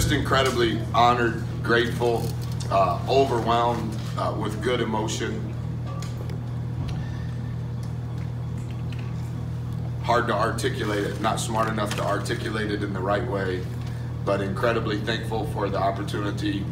just incredibly honored, grateful, overwhelmed with good emotion. Hard to articulate it, not smart enough to articulate it in the right way, but incredibly thankful for the opportunity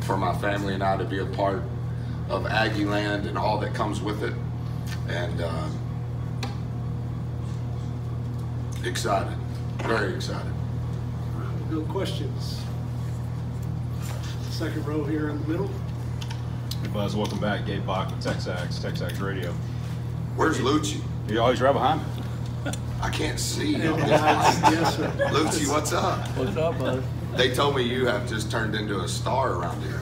for my family and I to be a part of Aggie Land and all that comes with it. And excited, very excited. No questions. Second row here in the middle. Hey Buzz, welcome back. Gabe Bach with Texags Radio. Where's Lucci? You always right behind me. I can't see. Yes, sir. Lucci, what's up? What's up, bud? They told me you have just turned into a star around here.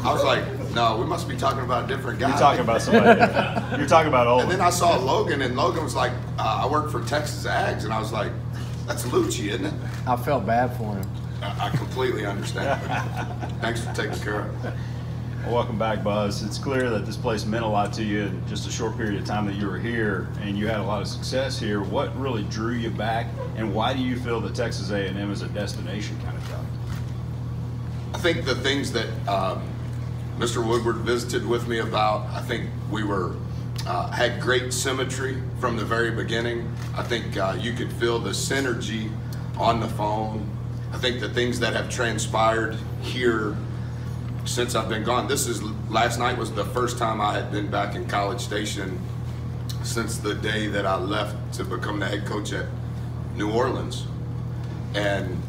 I was like, no, we must be talking about a different guy. You're talking about somebody different. You're talking about Owen. And then I saw Logan, and Logan was like, I work for Texas Ags, and I was like, that's Lucci, isn't it? I felt bad for him. I completely understand. Thanks for taking care of it. Well, welcome back, Buzz. It's clear that this place meant a lot to you in just a short period of time that you were here, and you had a lot of success here. What really drew you back, and why do you feel that Texas A&M is a destination kind of job? I think the things that Mr. Woodward visited with me about, I think we were had great symmetry from the very beginning. I think you could feel the synergy on the phone. I think the things that have transpired here since I've been gone. Last night was the first time I had been back in College Station since the day that I left to become the head coach at New Orleans. And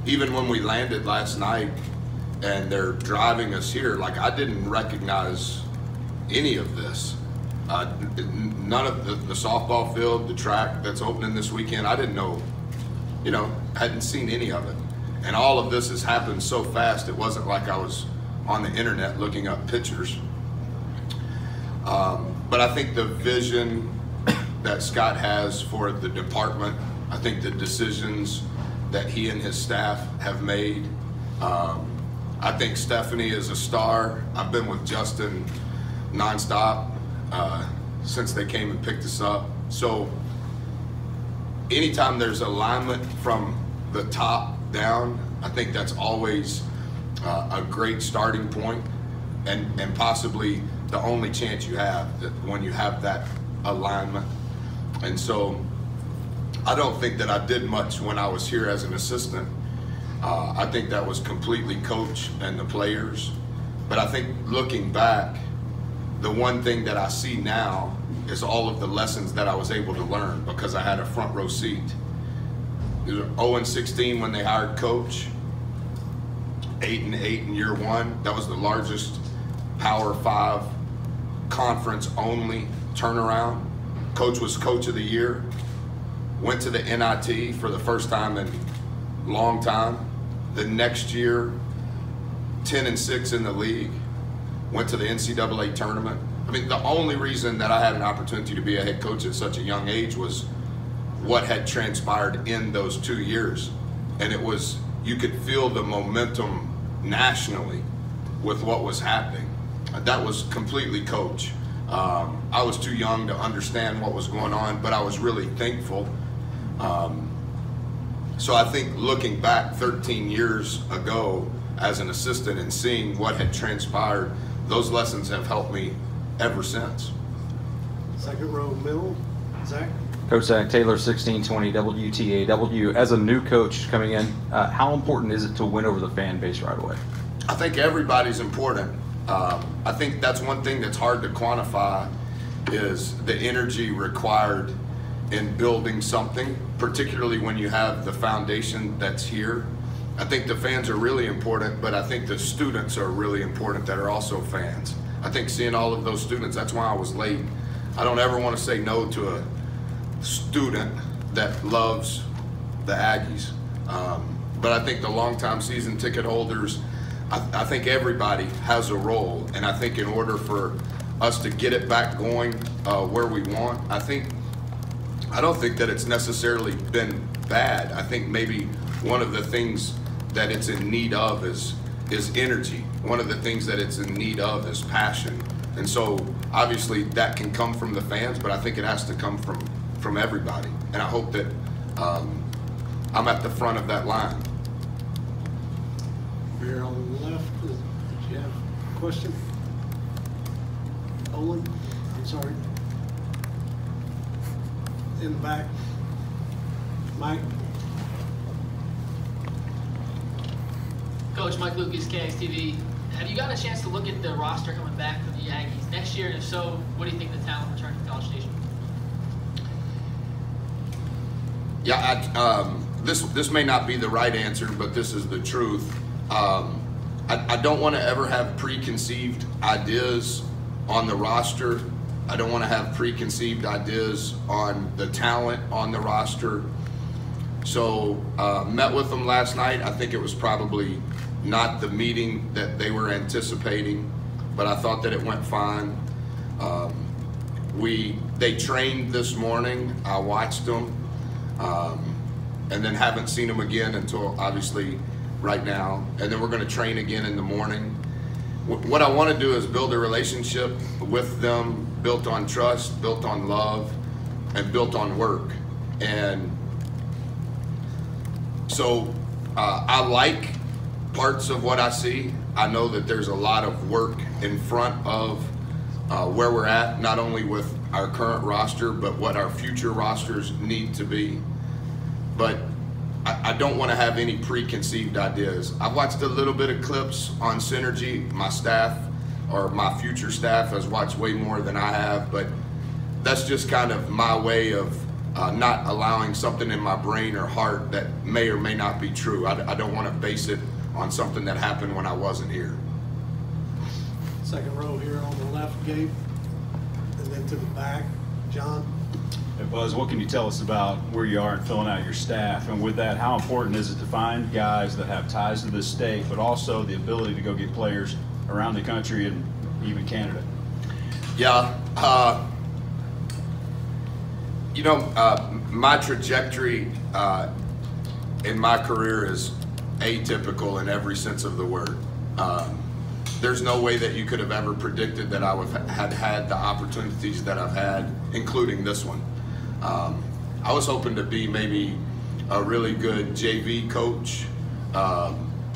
even when we landed last night and they're driving us here, like, I didn't recognize any of this. None of the softball field, the track that's opening this weekend, I didn't know, hadn't seen any of it. And all of this has happened so fast, it wasn't like I was on the internet looking up pictures. But I think the vision that Scott has for the department, I think the decisions that he and his staff have made, I think Stephanie is a star. I've been with Justin nonstop since they came and picked us up. So anytime there's alignment from the top down, I think that's always a great starting point, and possibly the only chance you have that when you have that alignment. And so I don't think that I did much when I was here as an assistant. I think that was completely coach and the players. But I think looking back, the one thing that I see now is all of the lessons that I was able to learn because I had a front row seat. It was 0-16 when they hired coach, 8-8 in year one. That was the largest Power 5 conference only turnaround. Coach was coach of the year, went to the NIT for the first time in a long time. The next year, 10-6 in the league, went to the NCAA tournament. I mean, the only reason that I had an opportunity to be a head coach at such a young age was what had transpired in those 2 years. And it was, you could feel the momentum nationally with what was happening. That was completely coach. I was too young to understand what was going on, but I was really thankful. So I think looking back 13 years ago as an assistant and seeing what had transpired, those lessons have helped me ever since. Second row middle, Zach. Coach Zach Taylor, 1620 WTAW. As a new coach coming in, how important is it to win over the fan base right away? I think everybody's important. I think that's one thing that's hard to quantify is the energy required in building something, particularly when you have the foundation that's here. I think the fans are really important, but I think the students are really important that are also fans. I think seeing all of those students, that's why I was late. I don't ever want to say no to a student that loves the Aggies. But I think the longtime season ticket holders, I think everybody has a role. And I think in order for us to get it back going where we want, I don't think that it's necessarily been bad. I think maybe one of the things that it's in need of is energy. One of the things that it's in need of is passion. And so obviously that can come from the fans, but I think it has to come from everybody. And I hope that I'm at the front of that line. Here on the left, did you have a question? Owen, I'm sorry. In the back. Mike? Coach Mike Lucas, KXTV. Have you gotten a chance to look at the roster coming back for the Aggies next year? And if so, what do you think of the talent returning to College Station? Yeah, this may not be the right answer, but this is the truth. I don't want to ever have preconceived ideas on the roster. I don't want to have preconceived ideas on the talent on the roster. So met with them last night. I think it was probably not the meeting that they were anticipating, but I thought that it went fine. They trained this morning. I watched them, and then haven't seen them again until obviously right now. And then we're going to train again in the morning. What I want to do is build a relationship with them, built on trust, built on love, and built on work. And so I like parts of what I see. I know that there's a lot of work in front of where we're at, not only with our current roster, but what our future rosters need to be. But I don't want to have any preconceived ideas. I've watched a little bit of clips on Synergy. My staff, or my future staff, has watched way more than I have, but that's just kind of my way of not allowing something in my brain or heart that may or may not be true. I don't want to base it on something that happened when I wasn't here. Second row here on the left, Gabe. And then to the back, John. Hey, Buzz, what can you tell us about where you are in filling out your staff? And with that, how important is it to find guys that have ties to this state, but also the ability to go get players around the country and even Canada? Yeah, you know, my trajectory in my career is atypical in every sense of the word. There's no way that you could have ever predicted that I would have had the opportunities that I've had, including this one. I was hoping to be maybe a really good JV coach,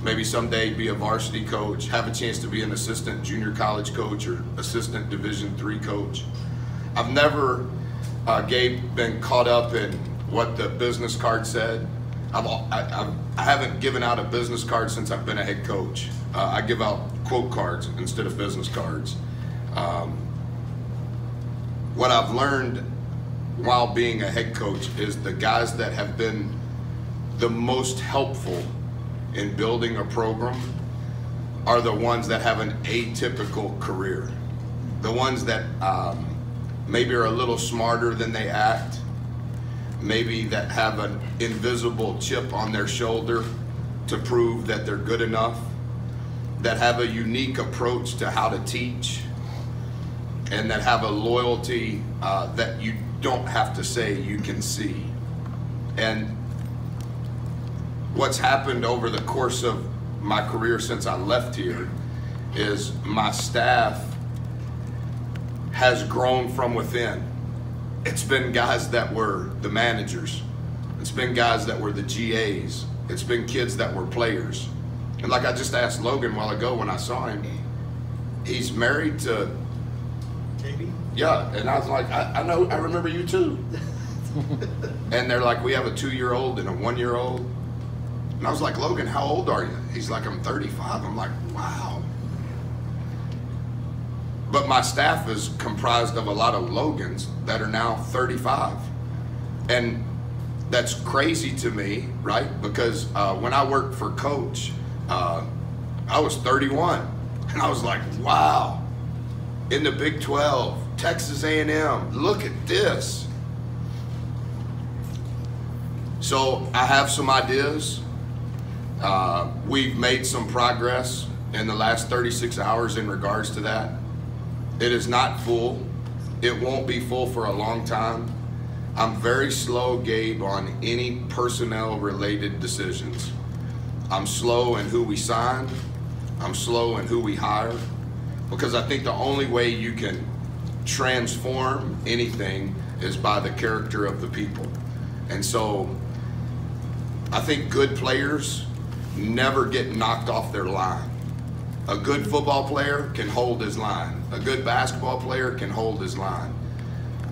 maybe someday be a varsity coach, have a chance to be an assistant junior college coach or assistant Division III coach. I've never, Gabe, been caught up in what the business card said. I haven't given out a business card since I've been a head coach. I give out quote cards instead of business cards. What I've learned while being a head coach is the guys that have been the most helpful in building a program are the ones that have an atypical career. The ones that maybe are a little smarter than they act, maybe that have an invisible chip on their shoulder to prove that they're good enough, that have a unique approach to how to teach, and that have a loyalty that you don't have to say, you can see. And what's happened over the course of my career since I left here is my staff has grown from within. It's been guys that were the managers. It's been guys that were the GAs. It's been kids that were players. And like I just asked Logan a while ago when I saw him, he's married to Katie? Yeah, and I was like, I know, I remember you too. And they're like, we have a 2-year-old and a 1-year-old. And I was like, Logan, how old are you? He's like, I'm 35. I'm like, wow. But my staff is comprised of a lot of Logans that are now 35. And that's crazy to me, right? Because when I worked for Coach, I was 31. And I was like, wow. In the Big 12, Texas A&M, look at this. So I have some ideas. We've made some progress in the last 36 hours in regards to that. It is not full. It won't be full for a long time. I'm very slow, Gabe, on any personnel related decisions. I'm slow in who we sign. I'm slow in who we hire, because I think the only way you can transform anything is by the character of the people. And so I think good players never get knocked off their line. A good football player can hold his line. A good basketball player can hold his line.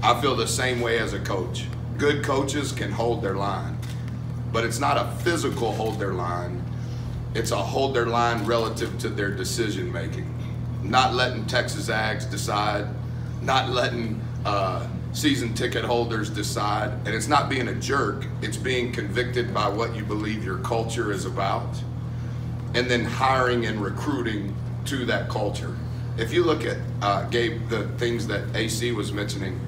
I feel the same way as a coach. Good coaches can hold their line, but it's not a physical hold their line. It's a hold their line relative to their decision making. Not letting Texas Ags decide, not letting season ticket holders decide. And it's not being a jerk, it's being convicted by what you believe your culture is about, and then hiring and recruiting to that culture. If you look at, Gabe, the things that AC was mentioning,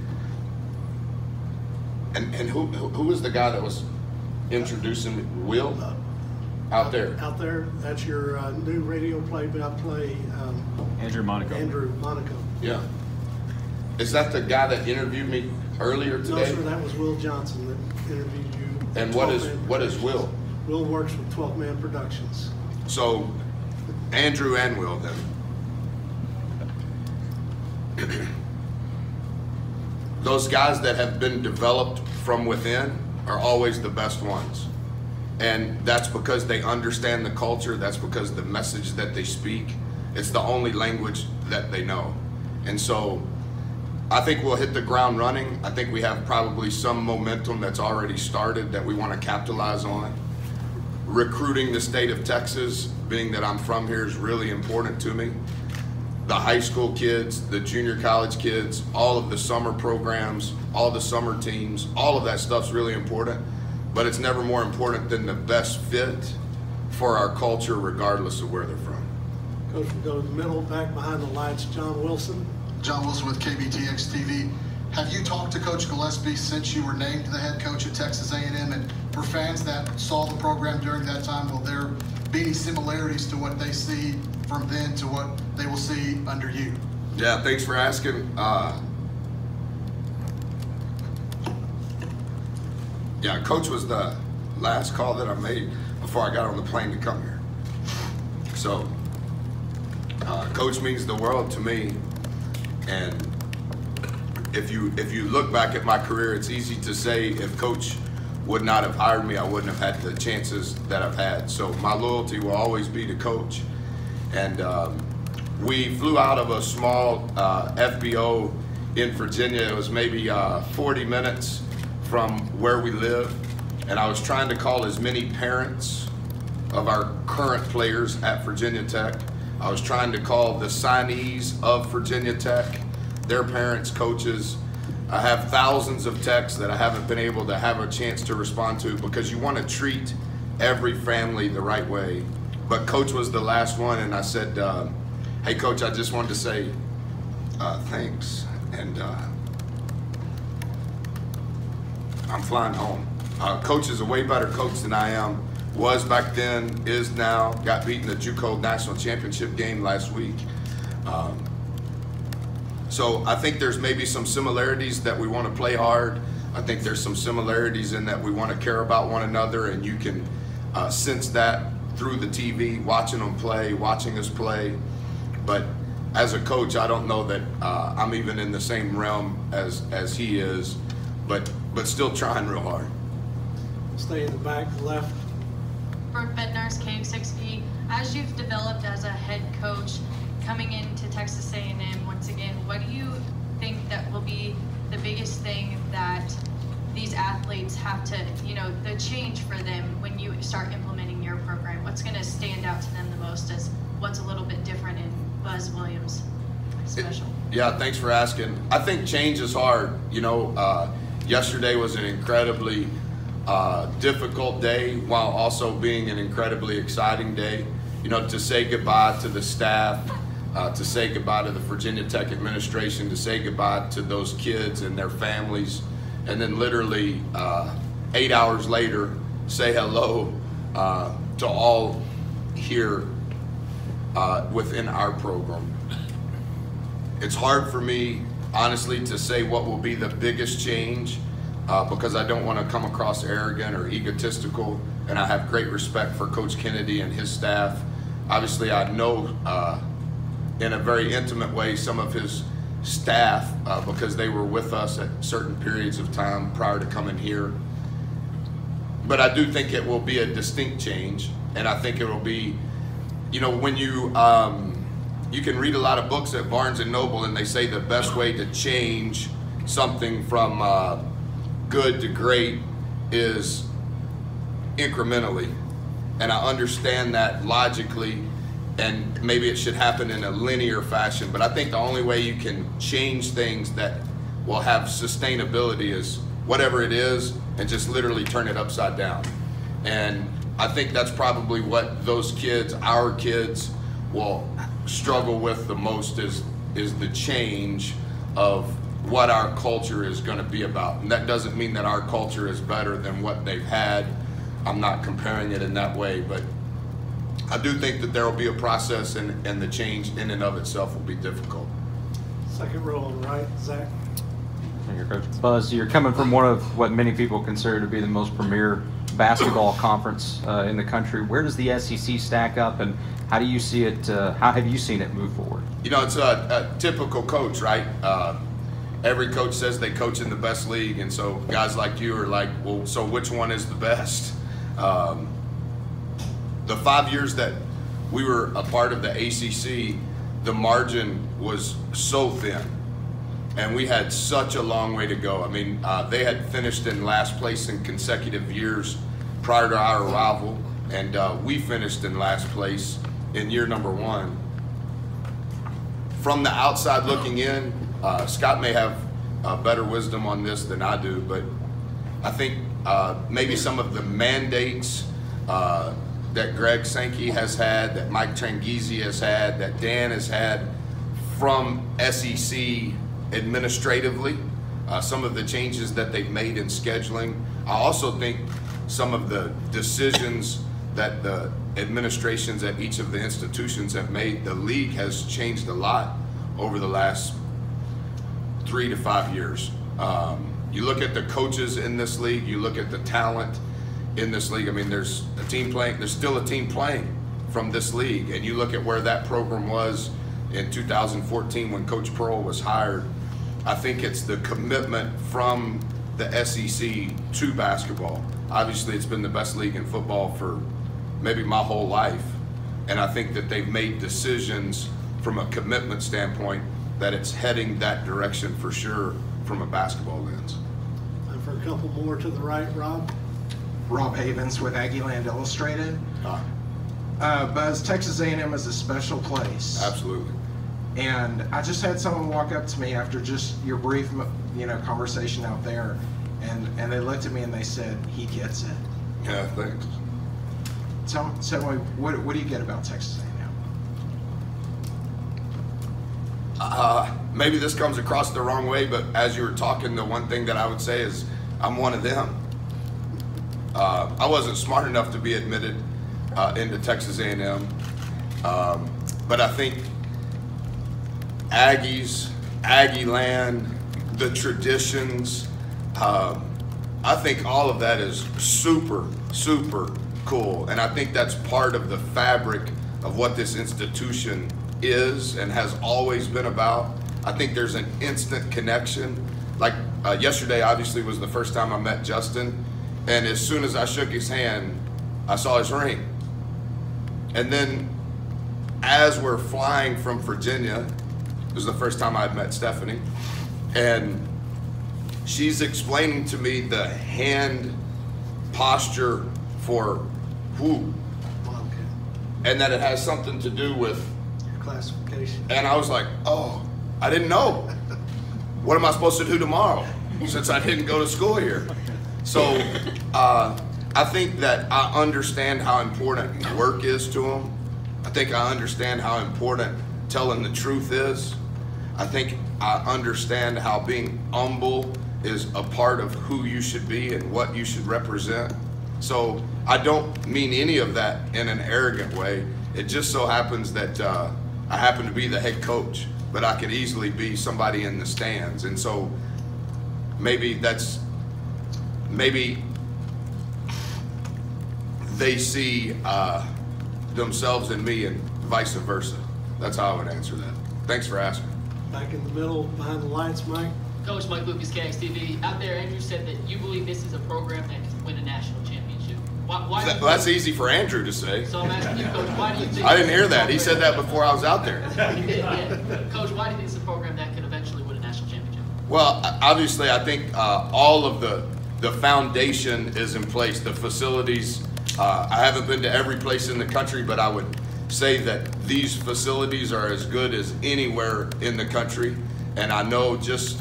and who was the guy that was introducing me? Will? Out there. Out there, that's your new radio play-by-play. Andrew Monaco. Andrew Monaco. Yeah. Is that the guy that interviewed me earlier today? No, sir, that was Will Johnson that interviewed you. And what is Will? Will works with 12 Man Productions. So, Andrew and Will then. Those guys that have been developed from within are always the best ones. And that's because they understand the culture, that's because the message that they speak, it's the only language that they know. And so, I think we'll hit the ground running. I think we have probably some momentum that's already started that we want to capitalize on. Recruiting the state of Texas, being that I'm from here, is really important to me. The high school kids, the junior college kids, all of the summer programs, all the summer teams, all of that stuff's really important, but it's never more important than the best fit for our culture regardless of where they're from. Coach, we go to the middle, back behind the lights, John Wilson. John Wilson with KBTX TV. Have you talked to Coach Gillespie since you were named the head coach at Texas A&M? And for fans that saw the program during that time, will there be any similarities to what they see from then to what they will see under you? Yeah, thanks for asking. Yeah, Coach was the last call that I made before I got on the plane to come here. So, Coach means the world to me. And if you look back at my career, it's easy to say if Coach would not have hired me, I wouldn't have had the chances that I've had. So my loyalty will always be to Coach. And we flew out of a small FBO in Virginia. It was maybe 40 minutes from where we live. And I was trying to call as many parents of our current players at Virginia Tech. I was trying to call the signees of Virginia Tech, their parents, coaches. I have thousands of texts that I haven't been able to have a chance to respond to because you want to treat every family the right way. But Coach was the last one, and I said, hey, Coach, I just wanted to say thanks. And I'm flying home. Coach is a way better coach than I am. Was back then, is now, got beat in the JUCO National Championship game last week. So I think there's maybe some similarities that we want to play hard. I think there's some similarities in that we want to care about one another, and you can sense that through the TV, watching them play, watching us play. But as a coach, I don't know that I'm even in the same realm as he is, but still trying real hard. Stay in the back left. Brooke Bednar's KU6E. As you've developed as a head coach coming into Texas A&M once again, what do you think that will be the biggest thing that these athletes have to, the change for them when you start implementing your program? What's going to stand out to them the most as what's a little bit different in Buzz Williams special? Yeah, thanks for asking. I think change is hard. Yesterday was an incredibly difficult day while also being an incredibly exciting day. To say goodbye to the staff, to say goodbye to the Virginia Tech administration, to say goodbye to those kids and their families, and then literally 8 hours later say hello to all here within our program. It's hard for me, honestly, to say what will be the biggest change because I don't want to come across arrogant or egotistical, and I have great respect for Coach Kennedy and his staff. Obviously, I know in a very intimate way some of his staff because they were with us at certain periods of time prior to coming here. But I do think it will be a distinct change. And I think it'll be, you know, when you can read a lot of books at Barnes and Noble, and they say the best way to change something from good to great is incrementally. And I understand that logically, and maybe it should happen in a linear fashion, but I think the only way you can change things that will have sustainability is whatever it is, and just literally turn it upside down. And I think that's probably what those kids, our kids, will struggle with the most is the change of what our culture is going to be about. And that doesn't mean that our culture is better than what they've had. I'm not comparing it in that way, but I do think that there will be a process, and the change in and of itself will be difficult. Second row on the right, Zach. Thank you, Coach. Buzz, you're coming from one of what many people consider to be the most premier basketball conference in the country. Where does the SEC stack up, and how do you see it? How have you seen it move forward? You know, it's a typical coach, right? Every coach says they coach in the best league, and so guys like you are like, well, so which one is the best? The 5 years that we were a part of the ACC, the margin was so thin, and we had such a long way to go. I mean, they had finished in last place in consecutive years prior to our arrival, and we finished in last place in year number 1. From the outside looking in, Scott may have better wisdom on this than I do, but I think maybe some of the mandates that Greg Sankey has had, that Mike Tranghese has had, that Dan has had from SEC administratively, some of the changes that they've made in scheduling. I also think some of the decisions that the administrations at each of the institutions have made. The league has changed a lot over the last 3 to 5 years. You look at the coaches in this league, you look at the talent in this league. I mean, there's still a team playing from this league, and you look at where that program was in 2014 when Coach Pearl was hired. I think it's the commitment from the SEC to basketball. Obviously, it's been the best league in football for maybe my whole life, and I think that they've made decisions from a commitment standpoint that it's heading that direction for sure from a basketball lens. And for a couple more to the right, Rob. Rob Havens with Aggieland Illustrated. Buzz, Texas A&M is a special place. Absolutely. And I just had someone walk up to me after just your brief, conversation out there, and they looked at me and they said, "He gets it." Yeah, thanks. Tell me, what do you get about Texas A&M? Maybe this comes across the wrong way, but as you were talking, the one thing that I would say is I'm one of them. I wasn't smart enough to be admitted into Texas A&M, but I think Aggies, Aggieland, the traditions, I think all of that is super, super cool. And I think that's part of the fabric of what this institution is and has always been about. I think there's an instant connection. Like yesterday, obviously, was the first time I met Justin. And as soon as I shook his hand, I saw his ring. And then as we're flying from Virginia, it was the first time I'd met Stephanie, and she's explaining to me the hand posture for who, and that it has something to do with Classification. And I was like, oh, I didn't know. What am I supposed to do tomorrow since I didn't go to school here? So I think that I understand how important work is to them. I think I understand how important telling the truth is. I think I understand how being humble is a part of who you should be and what you should represent. So I don't mean any of that in an arrogant way. It just so happens that I happen to be the head coach, but I could easily be somebody in the stands. And so maybe they see themselves in me and vice versa. That's how I would answer that. Thanks for asking. Back in the middle, behind the lights, Mike. Coach Mike Lucas, KXTV. Out there, Andrew said that you believe this is a program that can win a national championship. Why do you That's easy for Andrew to say. So I'm asking you, Coach, why do you think? I didn't hear that. He said that before I was out there. He did, yeah. Coach, why do you think it's a program that could eventually win a national championship? Well, obviously, I think all of the foundation is in place. The facilities, I haven't been to every place in the country, but I would say that these facilities are as good as anywhere in the country. And I know just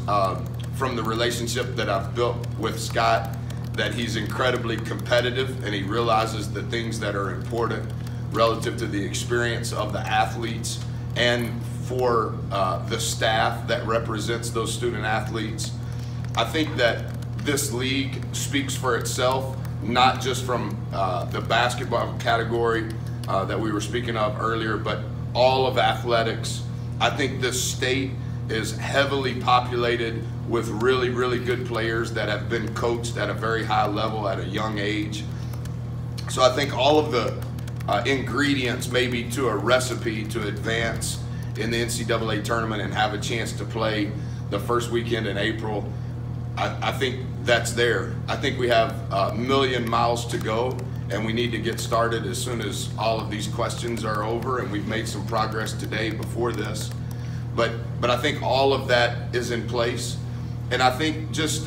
from the relationship that I've built with Scott that he's incredibly competitive and he realizes the things that are important relative to the experience of the athletes and for the staff that represents those student athletes. I think that this league speaks for itself, not just from the basketball category that we were speaking of earlier, but all of athletics. I think this state is heavily populated with really, really good players that have been coached at a very high level at a young age. So I think all of the ingredients maybe to a recipe to advance in the NCAA tournament and have a chance to play the first weekend in April, I think that's there. I think we have a million miles to go, and we need to get started as soon as all of these questions are over, and we've made some progress today before this. But I think all of that is in place, and I think just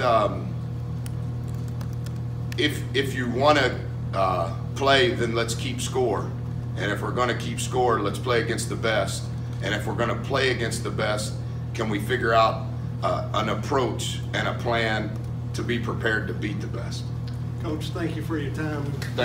if you want to play, then let's keep score, and if we're going to keep score, let's play against the best, and if we're going to play against the best, can we figure out an approach and a plan to be prepared to beat the best? Coach, thank you for your time. Thank